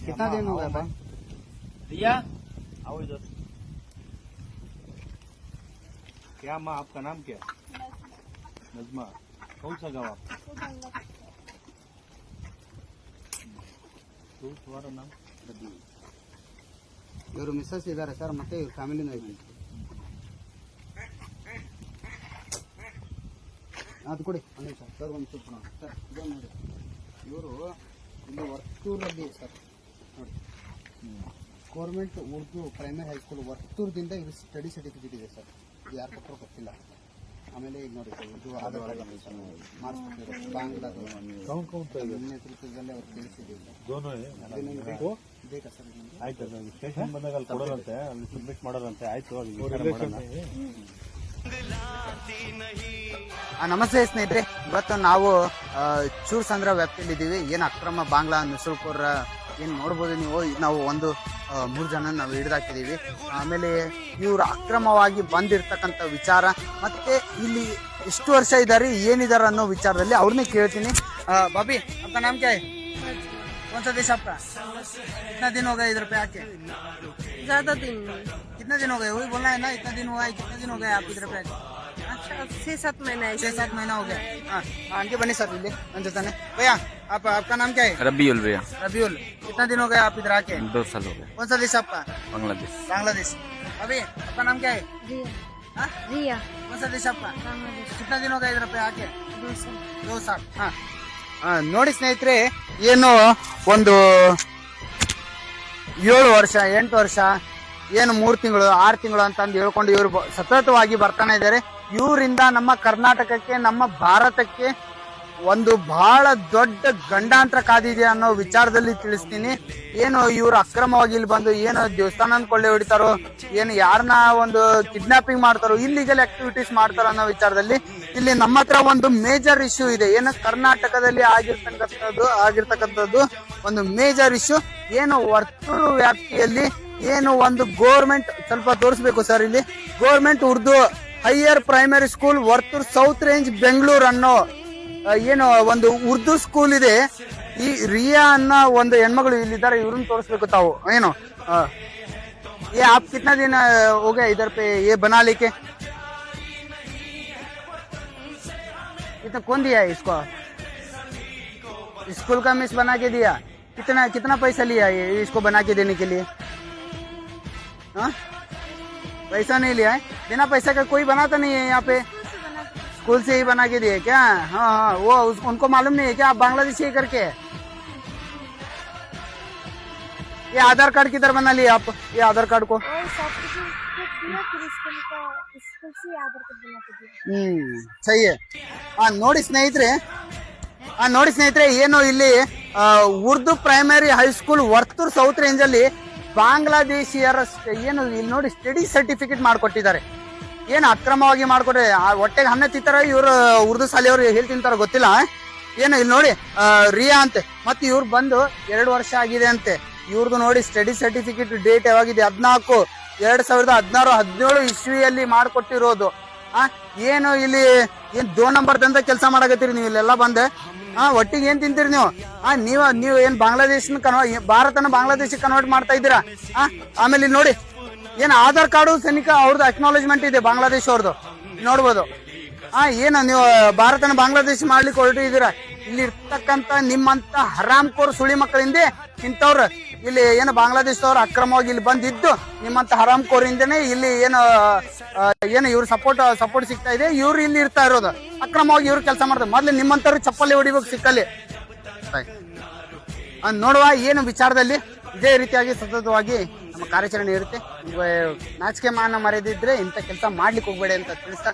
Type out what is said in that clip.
कितना दिन हो गया भाई? भैया आओ इधर। क्या माँ, आपका नाम क्या? नजमा। कौन सा गाँव आपका? तुम्हारा नाम? ಇವರು ಮಿಸ್ಸಸ್ ಇದ್ದಾರೆ ಸರ್, ಮತ್ತೆ ಇವ್ರ ಫ್ಯಾಮಿಲಿನೂ ಇದೆ. ಅದು ಕೊಡಿ ಒಂದು ನಿಮಿಷ ಸರ್, ಒಂದು ಸ್ವಲ್ಪ ಸರ್ ಇದನ್ನು ನೋಡಿ. ಇವರು ಇಲ್ಲಿ ವರ್ತೂರಲ್ಲಿ ಸರ್ ನೋಡಿ, ಗೌರ್ಮೆಂಟ್ ಉರ್ದು ಪ್ರೈಮರಿ ಹೈಸ್ಕೂಲ್ ವರ್ತೂರದಿಂದ ಇವರು ಸ್ಟಡಿ ಸರ್ಟಿಫಿಕೇಟ್ ಇದೆ ಸರ್. ಇದು ಯಾರು ಕೊಟ್ಟರು ಗೊತ್ತಿಲ್ಲ. ಆಮೇಲೆ ಈಗ ನೋಡಿ ಸರ್, ಇದು ಆಧಾರ್ ಕಾರ್ಡ್ ಮಾಡಿಸ್ಕೊಟ್ಟಿರೋ ಬಾಂಗ್ಲಾದ ನೇತೃತ್ವದಲ್ಲೇ ಅವ್ರು ತಿಳಿಸಿದ್ದೀವಿ. ಬೇಕಾ ಸರ್? ಆಯ್ತು, ಸ್ಟೇಷನ್ ಬಂದಾಗ ಅಲ್ಲಿ ಕೊಡೋರಂತೆ, ಅಲ್ಲಿ ಸಬ್ಮಿಟ್ ಮಾಡೋರಂತೆ. ಆಯ್ತು, ನಮಸ್ತೆ ಸ್ನೇಹಿತರೆ, ಇವತ್ತು ನಾವು ಚೂರ್ಸಂದ್ರ ವ್ಯಾಪ್ತಿಯಲ್ಲಿ ಇದ್ದೀವಿ. ಏನು ಅಕ್ರಮ ಬಾಂಗ್ಲಾ ನುಸುಳ್ಕೋರ ಏನು ನೋಡ್ಬೋದು ನೀವು. ನಾವು ಒಂದು 3 ಜನ ನಾವು ಹಿಡಿದಾಕಿದ್ದೀವಿ. ಆಮೇಲೆ ಇವರು ಅಕ್ರಮವಾಗಿ ಬಂದಿರ್ತಕ್ಕಂಥ ವಿಚಾರ, ಮತ್ತೆ ಇಲ್ಲಿ ಎಷ್ಟು ವರ್ಷ ಇದ್ದಾರೆ, ಏನಿದ್ದಾರೆ ಅನ್ನೋ ವಿಚಾರದಲ್ಲಿ ಅವ್ರನ್ನೇ ಕೇಳ್ತೀನಿ. ಬಾಬಿ, आपका नाम क्या है? कौन सा देश आपका? कितना दिन हो गया इधर पे आके? ज्यादा दिन। कितना दिन हो गए? वही बोलना है ना, इतना दिन हुआ है. कितना दिन हो गया आप इधर पे आके? अच्छा 6-7 महीना है। 6-7 महीना हो गया. हाँ, आंटी बनी सर, इले अंजताने भैया. आपका नाम क्या है? रबीउल भैया। रबीउल. कितना दिन हो गया आप इधर आके? 2 साल हो गए। कौन सा देश आपका? बांग्लादेश। बांग्लादेश. अभी आपका नाम क्या है? रिया। हाँ? रिया। कौन सा देश आपका? बांग्लादेश। कितना दिन हो गया इधर पे आके? 2 साल। 2 साल. हाँ. ನೋಡಿ ಸ್ನೇಹಿತರೆ, ಏನು ಒಂದು 7 ವರ್ಷ 8 ವರ್ಷ ಏನು 3 ತಿಂಗಳು 6 ತಿಂಗಳು ಅಂತಂದು ಹೇಳ್ಕೊಂಡು ಇವರು ಸತತವಾಗಿ ಬರ್ತಾನೆ ಇದ್ದಾರೆ. ಇವರಿಂದ ನಮ್ಮ ಕರ್ನಾಟಕಕ್ಕೆ, ನಮ್ಮ ಭಾರತಕ್ಕೆ ಒಂದು ಬಹಳ ದೊಡ್ಡ ಗಂಡಾಂತರ ಕಾದಿದೆ ಅನ್ನೋ ವಿಚಾರದಲ್ಲಿ ತಿಳಿಸ್ತೀನಿ. ಏನು ಇವರು ಅಕ್ರಮವಾಗಿ ಇಲ್ಲಿ ಬಂದು ಏನು ದೇವಸ್ಥಾನ ಕೊಳ್ಳೆ ಹೊಡಿತಾರೋ, ಏನು ಯಾರನ್ನ ಒಂದು ಕಿಡ್ನಾಪಿಂಗ್ ಮಾಡ್ತಾರೋ, ಇಲ್ಲಿಗಲ್ ಆಕ್ಟಿವಿಟೀಸ್ ಮಾಡ್ತಾರೋ ಅನ್ನೋ ವಿಚಾರದಲ್ಲಿ ಇಲ್ಲಿ ನಮ್ಮ ಹತ್ರ ಒಂದು ಮೇಜರ್ ಇಶ್ಯೂ ಇದೆ. ಏನು ಕರ್ನಾಟಕದಲ್ಲಿ ಆಗಿರ್ತಕ್ಕಂಥದ್ದು ಒಂದು ಮೇಜರ್ ಇಶ್ಯೂ. ಏನು ವರ್ತೂರು ವ್ಯಾಪ್ತಿಯಲ್ಲಿ ಏನು ಒಂದು ಗೋರ್ಮೆಂಟ್, ಸ್ವಲ್ಪ ತೋರಿಸ್ಬೇಕು ಸರ್, ಇಲ್ಲಿ government Urdu higher primary school Varthur south range Bengaluru ಅನ್ನೋ ಏನು ಒಂದು ಉರ್ದು ಸ್ಕೂಲ್ ಇದೆ. ಈ ರಿಯಾ ಅನ್ನೋ ಒಂದು ಹೆಣ್ಮಗಳು ಇಲ್ಲಿದ್ದಾರೆ, ಇವ್ರನ್ನ ತೋರಿಸ್ಬೇಕು ತಾವು. ಏನು ये आप कितना दिन हो गया इधर पे ये बना लेके? इतना कौन दिया है इसको? स्कूल का मिस बना के दिया? कितना पैसा लिया ये इसको बना के देने के लिए? हाँ, पैसा नहीं लिया है? बिना पैसा का कोई बनाता नहीं है यहाँ पे? स्कूल से ही बना के दिए क्या? हाँ हाँ, वो उनको मालूम नहीं है क्या आप बांग्लादेशी करके? ये आधार कार्ड किधर बना लिया आप? ये आधार कार्ड को सही है. ನೋಡಿ ಸ್ನೇಹಿತರೆ, ಏನು ಇಲ್ಲಿ Urdu primary high school Varthur south range ಅಲ್ಲಿ ಬಾಂಗ್ಲಾದೇಶಿಯರ ಏನು ಇಲ್ಲಿ ನೋಡಿ ಸ್ಟಡಿ ಸರ್ಟಿಫಿಕೇಟ್ ಮಾಡ್ಕೊಟ್ಟಿದ್ದಾರೆ. ಏನು ಅಕ್ರಮವಾಗಿ ಮಾಡ್ಕೊಟ್ರೆ ಹೊಟ್ಟೆಗೆ ಅನ್ನ ತಿಂತಾರ ಇವ್ರು, ಉರ್ದು ಶಾಲೆಯವರು ಹೇಳಿ ತಿಂತಾರ ಗೊತ್ತಿಲ್ಲ. ಏನು ಇಲ್ಲಿ ನೋಡಿ ರಿಯಾ ಅಂತೆ, ಮತ್ತೆ ಇವ್ರು ಬಂದು 2 ವರ್ಷ ಆಗಿದೆ ಅಂತೆ. ಇವ್ರದ್ದು ನೋಡಿ ಸ್ಟಡಿ ಸರ್ಟಿಫಿಕೇಟ್ ಡೇಟ್ ಯಾವಾಗಿದೆ? 14/2016-17 ಇಸ್ವಿಯಲ್ಲಿ ಮಾಡ್ಕೊಟ್ಟಿರೋದು. ಏನು ಇಲ್ಲಿ ಏನ್ 2 ನಂಬರ್ ದಂತ ಕೆಲಸ ಮಾಡಕತ್ತೀರಿ ನೀವು ಇಲ್ಲೆಲ್ಲ ಬಂದೆ. ಒಟ್ಟಿಗೆ ಏನ್ ತಿಂತೀರಿ ನೀವು? ನೀವು ಏನ್ ಬಾಂಗ್ಲಾದೇಶನ ಭಾರತನ ಬಾಂಗ್ಲಾದೇಶಕ್ಕೆ ಕನ್ವರ್ಟ್ ಮಾಡ್ತಾ ಇದ್ದೀರಾ? ಆಮೇಲೆ ಇಲ್ಲಿ ನೋಡಿ, ಏನ್ ಆಧಾರ್ ಕಾರ್ಡು ಸೈನಿಕ ಅವ್ರದ್ದು ಅಕ್ನಾಲೇಜ್ಮೆಂಟ್ ಇದೆ ಬಾಂಗ್ಲಾದೇಶ ಅವ್ರದ್ದು, ನೋಡ್ಬೋದು. ಏನು ನೀವು ಭಾರತನ ಬಾಂಗ್ಲಾದೇಶ ಮಾಡ್ಲಿಕ್ಕೆ ಹೊರಟಿದ್ದೀರಾ? ಇಲ್ಲಿ ಇರ್ತಕ್ಕಂತ ನಿಮ್ಮಂತ ಹರಾಮ್ ಕೋರ್ ಸುಳಿ ಮಕ್ಕಳಿಂದ ಇಂಥವ್ರು ಇಲ್ಲಿ ಏನು ಬಾಂಗ್ಲಾದೇಶದವ್ರು ಅಕ್ರಮವಾಗಿ ಇಲ್ಲಿ ಬಂದಿದ್ದು ನಿಮ್ಮಂತ ಹರಾಮ್ ಕೋರಿಂದನೇ ಇಲ್ಲಿ ಏನು ಇವ್ರು ಸಪೋರ್ಟ್ ಸಿಗ್ತಾ ಇದೆ. ಇವ್ರು ಇಲ್ಲಿ ಇರ್ತಾ ಇರೋದು ಅಕ್ರಮವಾಗಿ ಇವ್ರು ಕೆಲಸ ಮಾಡ್ತಾರೆ. ಮೊದ್ಲು ನಿಮ್ಮಂತವ್ರು ಚಪ್ಪಲಿ ಹೊಡಿಬೇಕು ಸಿಕ್ಕಲ್ಲಿ. ನೋಡುವ ಏನು ವಿಚಾರದಲ್ಲಿ ಇದೇ ರೀತಿಯಾಗಿ ಸತತವಾಗಿ ನಮ್ಮ ಕಾರ್ಯಾಚರಣೆ ಇರುತ್ತೆ. ನಾಚಿಕೆ ಮಾನ ಮರೆದಿದ್ರೆ ಇಂಥ ಕೆಲಸ ಮಾಡ್ಲಿಕ್ಕೆ ಹೋಗ್ಬೇಡಿ ಅಂತ ತಿಳಿಸ್ತಾ